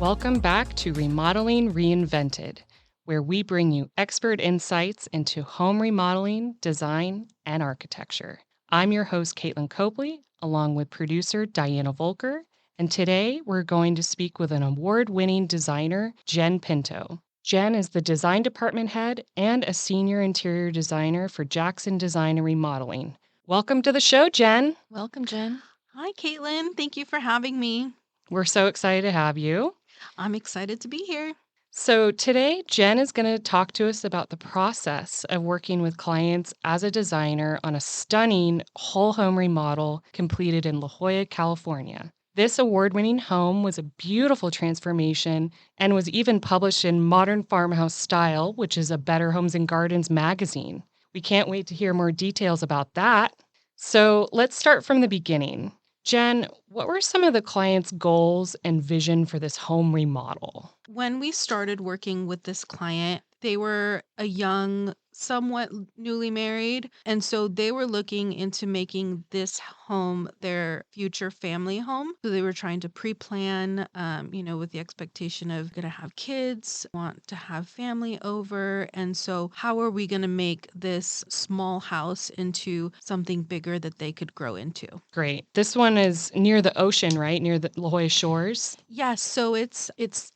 Welcome back to Remodeling Reinvented, where we bring you expert insights into home remodeling, design, and architecture. I'm your host, Caitlin Copley, along with producer Diana Volker, and today we're going to speak with an award-winning designer, Jen Pinto. Jen is the design department head and a senior interior designer for Jackson Design and Remodeling. Welcome to the show, Jen. Welcome, Jen. Hi, Caitlin. Thank you for having me. We're so excited to have you. I'm excited to be here. So today, Jen is going to talk to us about the process of working with clients as a designer on a stunning whole home remodel completed in La Jolla, California. This award-winning home was a beautiful transformation and was even published in Modern Farmhouse Style, which is a Better Homes and Gardens magazine. We can't wait to hear more details about that. So let's start from the beginning. Jen, what were some of the client's goals and vision for this home remodel? When we started working with this client, they were a young, somewhat newly married. And so they were looking into making this home their future family home. So they were trying to pre-plan, with the expectation of going to have kids, want to have family over. And so how are we going to make this small house into something bigger that they could grow into? Great. This one is near the ocean, right? Near the La Jolla shores? Yes, so it's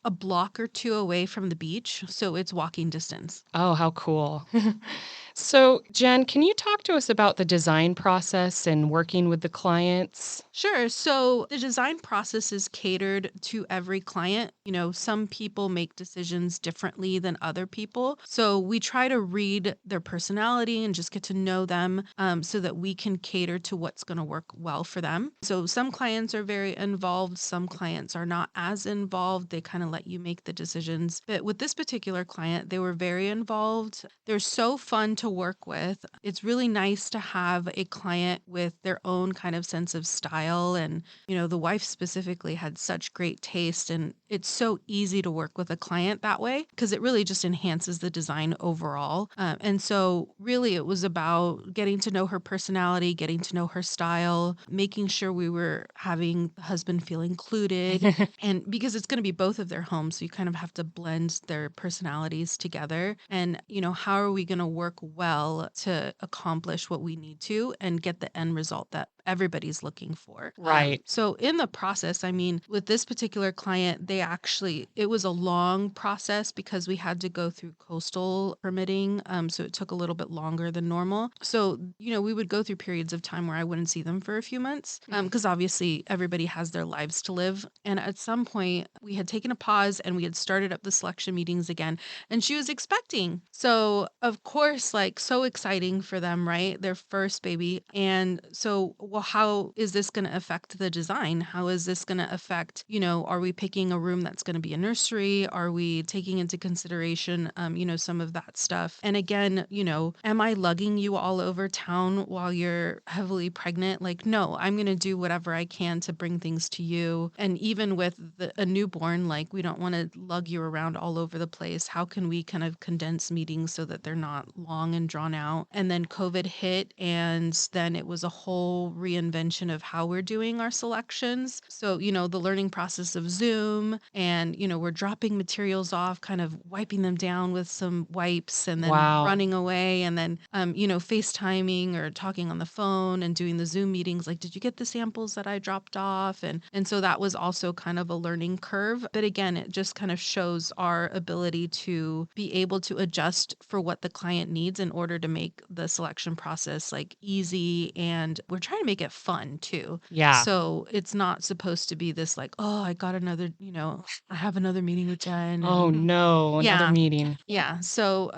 a block or two away from the beach, so it's walking distance. Oh, how cool. So, Jen, can you talk to us about the design process and working with the clients? Sure. So the design process is catered to every client. Some people make decisions differently than other people. So we try to read their personality and just get to know them so that we can cater to what's going to work well for them. So some clients are very involved, some clients are not as involved. They kind of let you make the decisions. But with this particular client, they were very involved. They're so fun to work with. It's really nice to have a client with their own kind of sense of style. And, the wife specifically had such great taste. And it's so easy to work with a client that way because it really just enhances the design overall. And so, really, it was about getting to know her personality, getting to know her style, making sure we were having the husband feel included. And because it's going to be both of their homes, so you kind of have to blend their personalities together. And, how are we going to work well to accomplish what we need to and get the end result that everybody's looking for. Right. So in the process, with this particular client, it was a long process because we had to go through coastal permitting. So it took a little bit longer than normal. So, we would go through periods of time where I wouldn't see them for a few months because obviously everybody has their lives to live. And at some point we had taken a pause and we had started up the selection meetings again and she was expecting. So of course, like so exciting for them, right? Their first baby. And so, well, how is this going to affect the design? How is this going to affect, are we picking a room that's going to be a nursery? Are we taking into consideration, some of that stuff? And again, am I lugging you all over town while you're heavily pregnant? Like, no, I'm going to do whatever I can to bring things to you. And even with a newborn, like we don't want to lug you around all over the place. How can we kind of condense meetings so that they're not long and drawn out? And then COVID hit, and then it was a whole reinvention of how we're doing our selections. So, the learning process of Zoom and, we're dropping materials off, kind of wiping them down with some wipes and then Wow. running away and then, FaceTiming or talking on the phone and doing the Zoom meetings. Like, did you get the samples that I dropped off? And so that was also kind of a learning curve. But again, it just kind of shows our ability to be able to adjust for what the client needs in order to make the selection process like easy. And we're trying to make it fun too. Yeah. So it's not supposed to be this like, oh, I got another, I have another meeting with Jen. Oh, no. Another Yeah. meeting. Yeah. So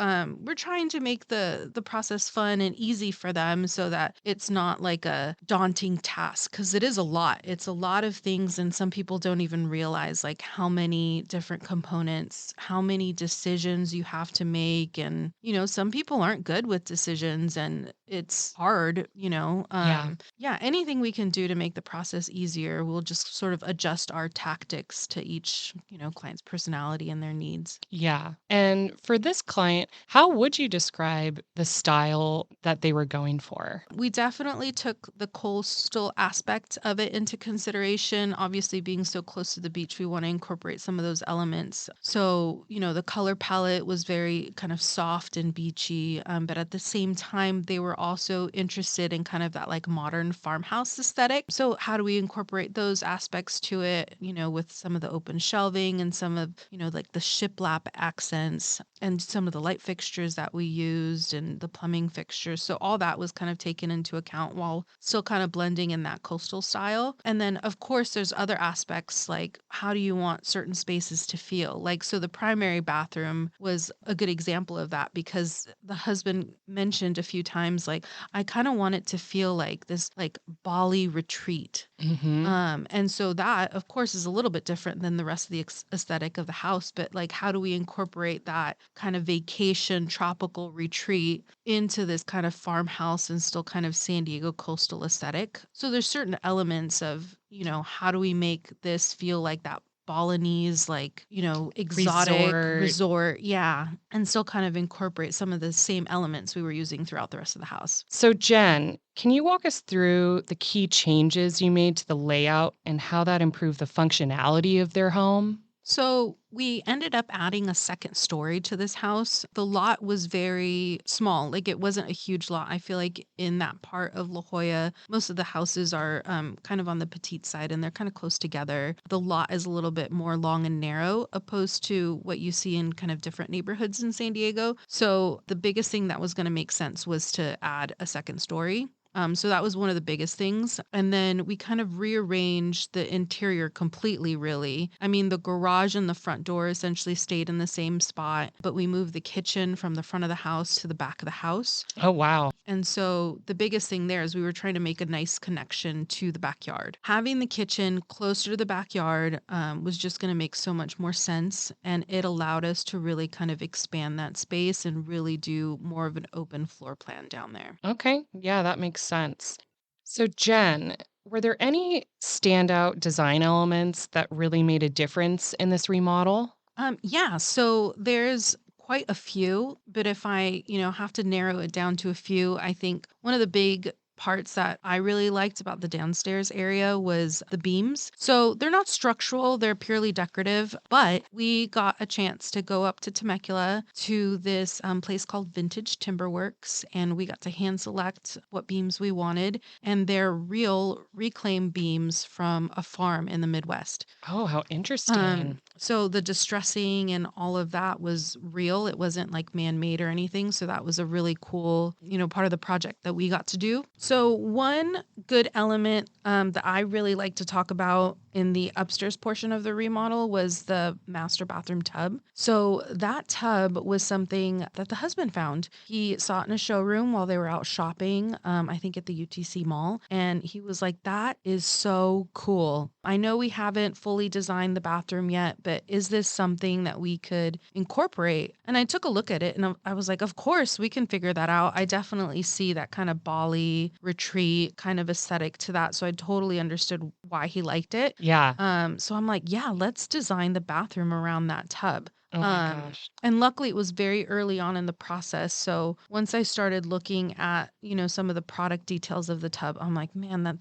we're trying to make the process fun and easy for them so that it's not like a daunting task because it is a lot. It's a lot of things, and some people don't even realize like how many different components, how many decisions you have to make. And some people aren't aren't good with decisions and it's hard, Yeah. yeah, anything we can do to make the process easier, we'll just sort of adjust our tactics to each, client's personality and their needs. Yeah. And for this client, how would you describe the style that they were going for? We definitely took the coastal aspect of it into consideration. Obviously, being so close to the beach, we want to incorporate some of those elements. So, the color palette was very kind of soft and beachy, but at the same time, they were also interested in kind of that like modern farmhouse aesthetic. So, how do we incorporate those aspects to it, with some of the open shelving and some of, like the shiplap accents and some of the light fixtures that we used and the plumbing fixtures. So all that was kind of taken into account while still kind of blending in that coastal style. And then of course there's other aspects like how do you want certain spaces to feel? Like so the primary bathroom was a good example of that because the husband mentioned a few times like I kind of want it to feel like this like Bali retreat. Mhm. And so that, of course, is a little bit different than the rest of the aesthetic of the house. But like, how do we incorporate that kind of vacation tropical retreat into this kind of farmhouse and still kind of San Diego coastal aesthetic? So there's certain elements of, how do we make this feel like that Balinese, like, exotic Resort. resort. Yeah. And still kind of incorporate some of the same elements we were using throughout the rest of the house. So, Jen, can you walk us through the key changes you made to the layout and how that improved the functionality of their home? So we ended up adding a second story to this house. The lot was very small. Like it wasn't a huge lot. I feel like in that part of La Jolla, most of the houses are kind of on the petite side and they're kind of close together. The lot is a little bit more long and narrow opposed to what you see in kind of different neighborhoods in San Diego. So the biggest thing that was going to make sense was to add a second story. So that was one of the biggest things. And then we kind of rearranged the interior completely, really. I mean, the garage and the front door essentially stayed in the same spot, but we moved the kitchen from the front of the house to the back of the house. Oh, wow. And so the biggest thing there is we were trying to make a nice connection to the backyard. Having the kitchen closer to the backyard was just going to make so much more sense. And it allowed us to really kind of expand that space and really do more of an open floor plan down there. Okay. Yeah, that makes sense. So, Jen, were there any standout design elements that really made a difference in this remodel? Yeah, so there's quite a few, but if I, have to narrow it down to a few, I think one of the big parts that I really liked about the downstairs area was the beams. So they're not structural, they're purely decorative, but we got a chance to go up to Temecula to this place called Vintage Timber Works, and we got to hand select what beams we wanted, and they're real reclaimed beams from a farm in the Midwest. Oh, how interesting. So the distressing and all of that was real. It wasn't like man-made or anything. So that was a really cool, part of the project that we got to do. So one good element that I really like to talk about in the upstairs portion of the remodel was the master bathroom tub. So that tub was something that the husband found. He saw it in a showroom while they were out shopping, I think at the UTC mall. And he was like, that is so cool. I know we haven't fully designed the bathroom yet, but is this something that we could incorporate? And I took a look at it and I was like, of course, we can figure that out. I definitely see that kind of Bali retreat kind of aesthetic to that. So I totally understood why he liked it. Yeah. So I'm like, yeah, let's design the bathroom around that tub. Oh my gosh. And luckily it was very early on in the process. So once I started looking at, some of the product details of the tub, I'm like, man,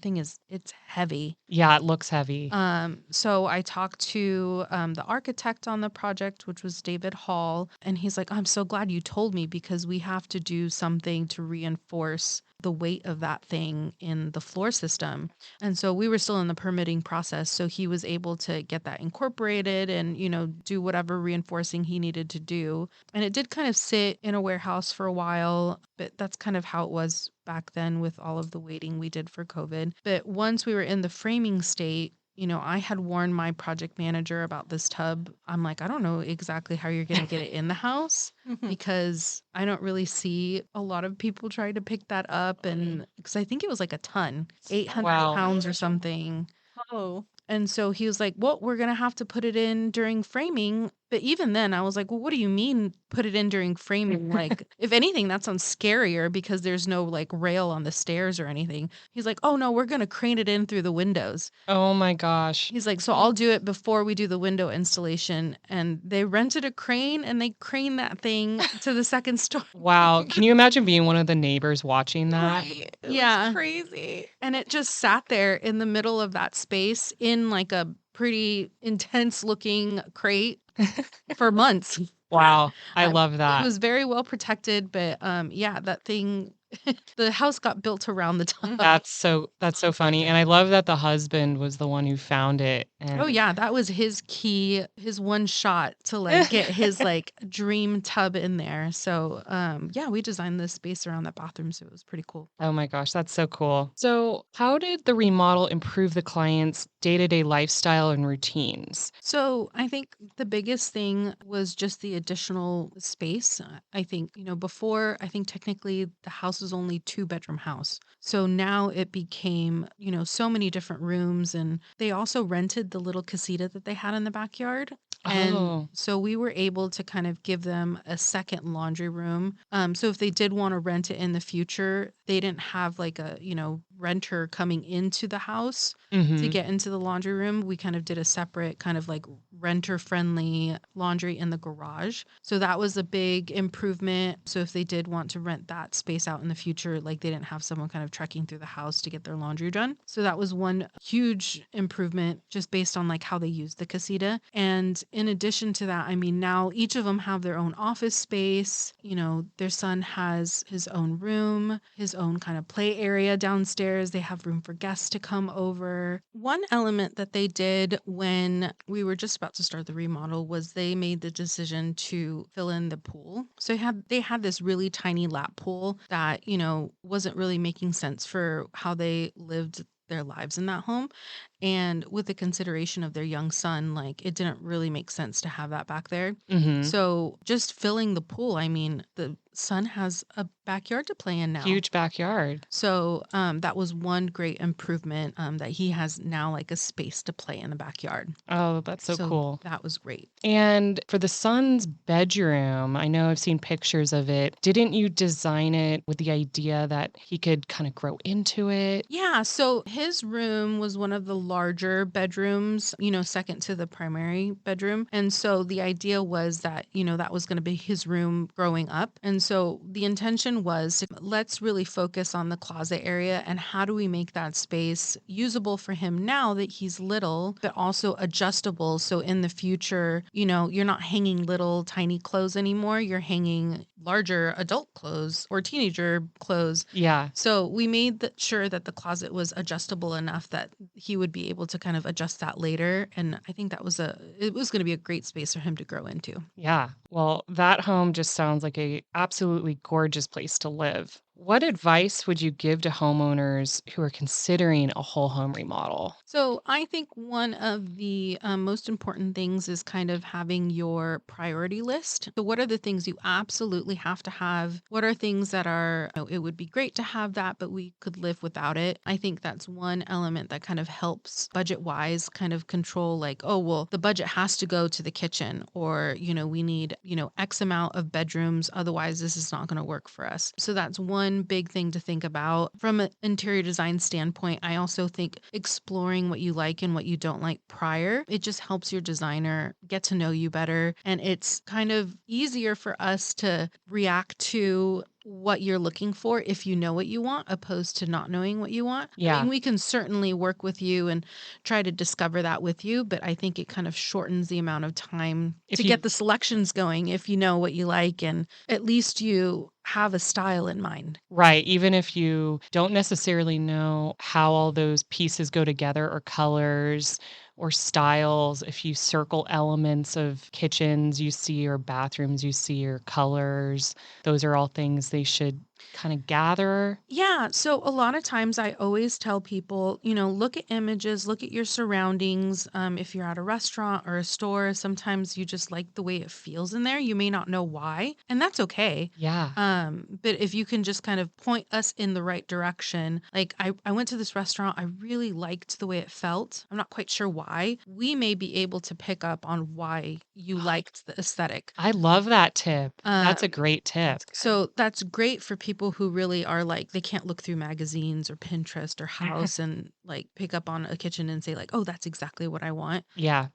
it's heavy. Yeah, it looks heavy. So I talked to the architect on the project, which was David Hall, and he's like, I'm so glad you told me because we have to do something to reinforce the weight of that thing in the floor system. And so we were still in the permitting process. So he was able to get that incorporated and, do whatever reinforcing he needed to do. And it did kind of sit in a warehouse for a while, but that's kind of how it was back then with all of the waiting we did for COVID. But once we were in the framing state, I had warned my project manager about this tub. I'm like, I don't know exactly how you're going to get it in the house because I don't really see a lot of people trying to pick that up. And because I think it was like a ton, 800 Wow. pounds or something. Oh, And so he was like, well, we're going to have to put it in during framing. But even then, I was like, "Well, what do you mean put it in during framing?" Like, if anything, that sounds scarier because there's no, like, rail on the stairs or anything. He's like, "Oh, no, we're gonna crane it in through the windows." Oh my gosh. He's like, "So I'll do it before we do the window installation." And they rented a crane, and they craned that thing to the 2nd story. Wow. Can you imagine being one of the neighbors watching that? Right. It was Yeah. crazy. And it just sat there in the middle of that space in, like, a pretty intense looking crate for months. Wow. I I love It that. was very well protected, but, yeah, that thing the house got built around the time. That's so funny, and I love that the husband was the one who found it, Oh, and yeah, that was his key, his one shot to, like, get his, like, dream tub in there. So, yeah, we designed this space around that bathroom, so it was pretty cool. Oh my gosh, that's so cool. So, how did the remodel improve the client's day-to-day lifestyle and routines? So I think the biggest thing was just the additional space. I think, before, I think technically the house was only 2-bedroom house. So now it became, so many different rooms. And they also rented the little casita that they had in the backyard. And Oh. so we were able to kind of give them a second laundry room. So if they did want to rent it in the future, they didn't have like a, renter coming into the house to Mhm. get into the laundry room. We kind of did a separate kind of like renter friendly laundry in the garage. So that was a big improvement. So if they did want to rent that space out in the future, like they didn't have someone kind of trekking through the house to get their laundry done. So that was one huge improvement just based on like how they use the casita. And in addition to that, I mean, now each of them have their own office space. Their son has his own room, his own kind of play area downstairs. They have room for guests to come over. One element that they did when we were just about to start the remodel was they made the decision to fill in the pool. So they had this really tiny lap pool that, wasn't really making sense for how they lived their lives in that home. And with the consideration of their young son, like it didn't really make sense to have that back there. Mhm. So just filling the pool, I mean, the son has a backyard to play in now. Huge backyard. So, that was one great improvement, that he has now, like, a space to play in the backyard. Oh, that's so So cool. that was great. And for the son's bedroom, I know I've seen pictures of it. Didn't you design it with the idea that he could kind of grow into it? Yeah, so his room was one of the larger bedrooms, second to the primary bedroom. And so the idea was that, that was going to be his room growing up. And so the intention was let's really focus on the closet area and how do we make that space usable for him now that he's little, but also adjustable. So in the future, you're not hanging little tiny clothes anymore. You're hanging larger adult clothes or teenager clothes. Yeah. So we made sure that the closet was adjustable enough that he would be able to kind of adjust that later. And I think it was going to be a great space for him to grow into. Yeah. Well, that home just sounds like a absolutely gorgeous place to live. What advice would you give to homeowners who are considering a whole home remodel? So I think one of the most important things is kind of having your priority list. So what are the things you absolutely have to have? What are things that are, it would be great to have that, but we could live without it? I think that's one element that kind of helps budget wise kind of control like, oh, well, the budget has to go to the kitchen or, we need, X amount of bedrooms. Otherwise, this is not going to work for us. So that's one big thing to think about. From an interior design standpoint, I also think exploring what you like and what you don't like prior, it just helps your designer get to know you better. And it's kind of easier for us to react to what you're looking for if you know what you want opposed to not knowing what you want. I Yeah. mean, we can certainly work with you and try to discover that with you, but I think it kind of shortens the amount of time to If get you the selections going if you know what you like and at least you have a style in mind. Right, even if you don't necessarily know how all those pieces go together or colors or styles, if you circle elements of kitchens you see or bathrooms you see or colors, those are all things they should kind of gather? Yeah. So a lot of times I always tell people, look at images, look at your surroundings. If you're at a restaurant or a store, sometimes you just like the way it feels in there. You may not know why, and that's okay. Yeah. But if you can just kind of point us in the right direction, like I went to this restaurant, I really liked the way it felt. I'm not quite sure why. We may be able to pick up on why you liked the aesthetic. I love that tip. That's a Um, great tip. so that's great for people who really are like, they can't look through magazines or Pinterest or House and like pick up on a kitchen and say like, oh, that's exactly what I want. Yeah.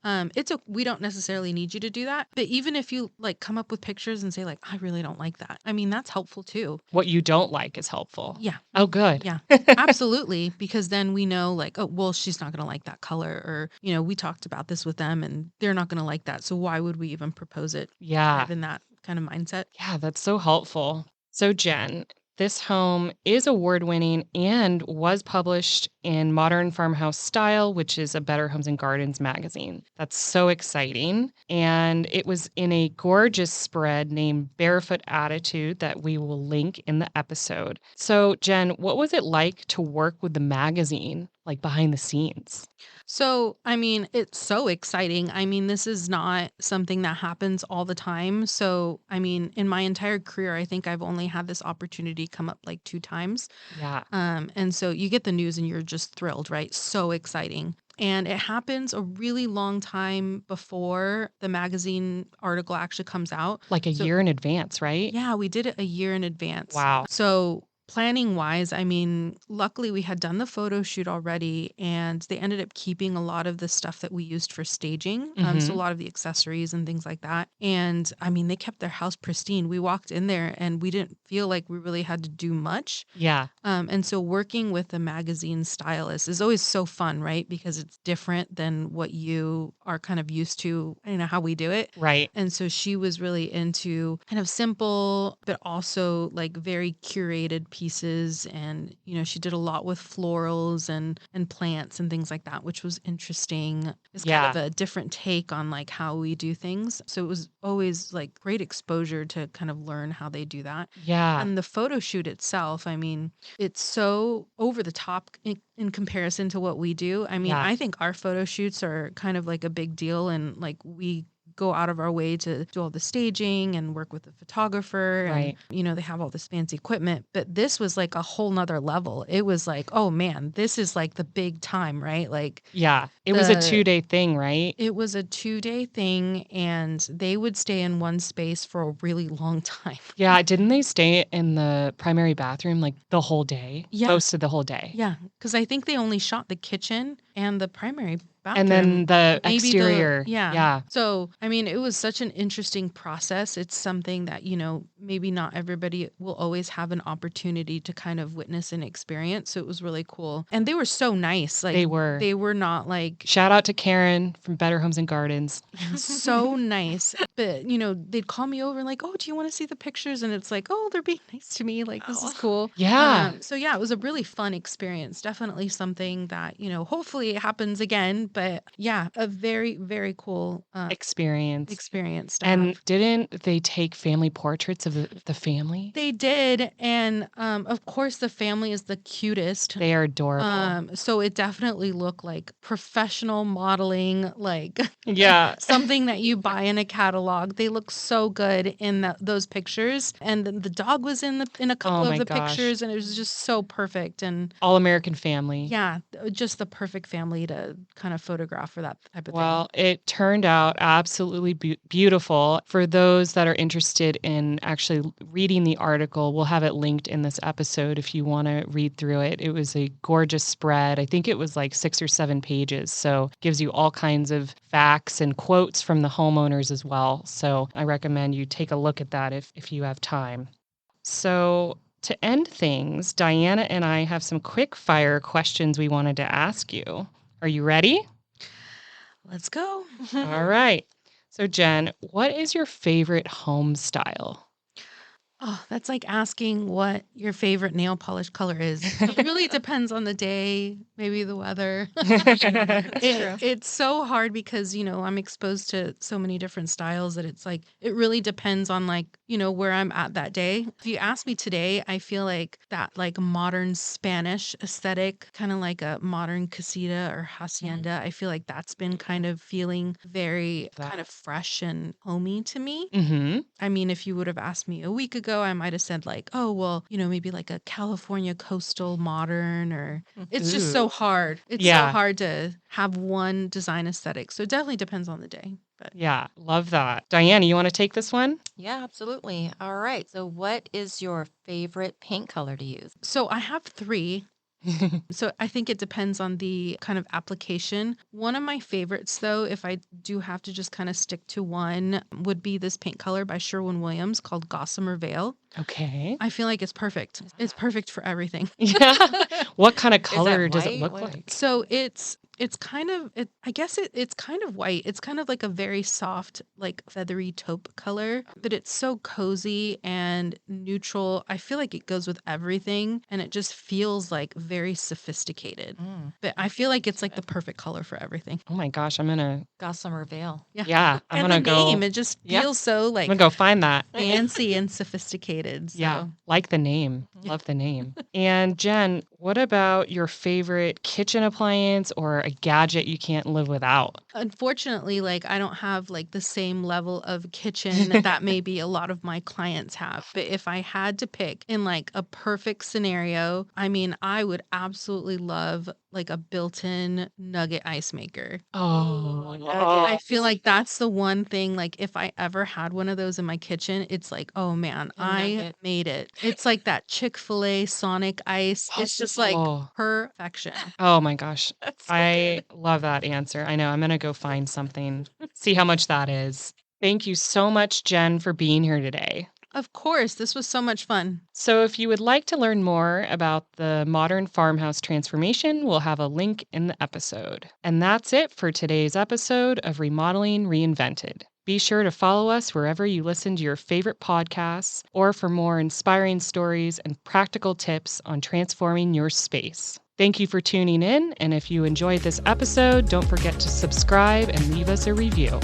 We don't necessarily need you to do that, but even if you like come up with pictures and say like, I really don't like that. I mean, that's helpful too. What you don't like is helpful. Yeah. Oh, good. Yeah. Absolutely, because then we know like, oh, well, she's not going to like that color, or we talked about this with them and they're not going to like that. So why would we even propose it? Kind Yeah. of in that kind of mindset. Yeah, that's so helpful. So, Jen, this home is award winning and was published in Modern Farmhouse Style, which is a Better Homes and Gardens magazine. That's so exciting. And it was in a gorgeous spread named Barefoot Attitude that we will link in the episode. So, Jen, what was it like to work with the magazine, like behind the scenes? So, I mean, it's so exciting. I mean, this is not something that happens all the time. So, I mean, in my entire career, I think I've only had this opportunity come up like 2 times. Yeah, And so you get the news and you're just thrilled, right? So exciting. And it happens a really long time before the magazine article actually comes out. like a So year in advance, right? yeah, we did it a year in advance. Wow. So planning wise, I mean, luckily we had done the photo shoot already and they ended up keeping a lot of the stuff that we used for staging. So a Hmm. lot of the accessories and things like that. And I mean, they kept their house pristine. We walked in there and we didn't feel like we really had to do much. Yeah, And so working with a magazine stylist is always so fun, right? Because it's different than what you are kind of used to, how we do it. right. And so she was really into kind of simple, but also like very curated pieces. And, she did a lot with florals and plants and things like that, which was interesting. It's kind of Yeah, a different take on like how we do things. So it was always like great exposure to kind of learn how they do that. yeah, And the photo shoot itself, I mean, it's so over the top in comparison to what we do. I mean, yeah, I think our photo shoots are kind of like a big deal and like we go out of our way to do all the staging and work with the photographer and right. they have all this fancy equipment, but this was like a whole nother level. It was like, oh man, this is like the big time, right? Like Yeah, it was a the 2-day thing, right? it was a 2-day thing and they would stay in one space for a really long time. Yeah, didn't they stay in the primary bathroom, like, the whole day? Yeah. Most of the whole day? Yeah, because I think they only shot the kitchen and the primary And bathroom, then the maybe the exterior, yeah. yeah, So, I mean, it was such an interesting process. It's something that, maybe not everybody will always have an opportunity to kind of witness and experience. So it was really cool. And they were so nice. Like they were. they were not like Shout out to Karen from Better Homes and Gardens. so nice. But, they'd call me over and like, "Oh, do you want to see the pictures?" And it's like, "Oh, they're being nice to me. Like, this is Oh, cool." yeah, So yeah, it was a really fun experience. Definitely something that, hopefully it happens again. But yeah, a very, very cool experience. experience to And have. didn't they take family portraits of the family? They did. And of course the family is the cutest. They are adorable. So it definitely looked like professional modeling, like Yeah. something that you buy in a catalog. They look so good in those pictures, and then the dog was in a Oh couple of my the gosh. pictures, and it was just so perfect. And All-American family. yeah, just the perfect family to kind of photograph for that type of thing. Well, it turned out absolutely beautiful. For those that are interested in actually reading the article, we'll have it linked in this episode if you want to read through it. It was a gorgeous spread. I think it was like 6 or 7 pages. So gives you all kinds of facts and quotes from the homeowners as well. So I recommend you take a look at that if you have time. So to end things, Diana and I have some quick fire questions we wanted to ask you. Are you ready? Let's go. All right. So, Jen, what is your favorite home style? Oh, that's like asking what your favorite nail polish color is. It really depends on the day, maybe the weather. True. It's so hard because, I'm exposed to so many different styles that it's like, it really depends on like, where I'm at that day. If you ask me today, I feel like that like modern Spanish aesthetic, kind of like a modern casita or hacienda. I feel like that's been kind of feeling very kind of fresh and homey to me. Mm-hmm. I mean, if you would have asked me a week ago, I might have said like, oh, well, maybe like a California coastal modern, or it's just so hard. It's so Yeah. hard to have one design aesthetic. So it definitely depends on the day. But Yeah, love that. Diana, you want to take this one? Yeah, absolutely. All right. So, what is your favorite paint color to use? so I have three. So I think it depends on the kind of application. One of my favorites, though, if I do have to just kind of stick to one, would be this paint color by Sherwin-Williams called Gossamer Veil. Okay. I feel like it's perfect. It's perfect for everything. Yeah. What kind of Is that color does it white? look What- like? So it's kind of I guess it's kind of white. It's kind of like a very soft, like feathery taupe color, but it's so cozy and neutral. I feel like it goes with everything and it just feels like very sophisticated. Mm, But I feel like it's like the perfect color for everything. Oh my gosh, I'm gonna Gossamer Veil. yeah, I'm And gonna the name, it just Yep. feels so I'm like gonna go find that. fancy and sophisticated. So. Yeah, like the name. Love the name. And Jen, what about your favorite kitchen appliance or a gadget you can't live without? Unfortunately, like I don't have like the same level of kitchen that maybe a lot of my clients have. But if I had to pick in like a perfect scenario, I mean, I would absolutely love like a built-in nugget ice maker. Oh, I feel like that's the one thing, like if I ever had one of those in my kitchen, it's like, oh man, A I nugget. made it. It's like that Chick-fil-A Sonic ice. It's just like Oh. perfection. Oh my gosh. That's so I good. love that answer. I know I'm going to go find something, see how much that is. Thank you so much, Jen, for being here today. Of course, this was so much fun. So, if you would like to learn more about the modern farmhouse transformation, we'll have a link in the episode. And that's it for today's episode of Remodeling Reinvented. Be sure to follow us wherever you listen to your favorite podcasts or for more inspiring stories and practical tips on transforming your space. Thank you for tuning in. And if you enjoyed this episode, don't forget to subscribe and leave us a review.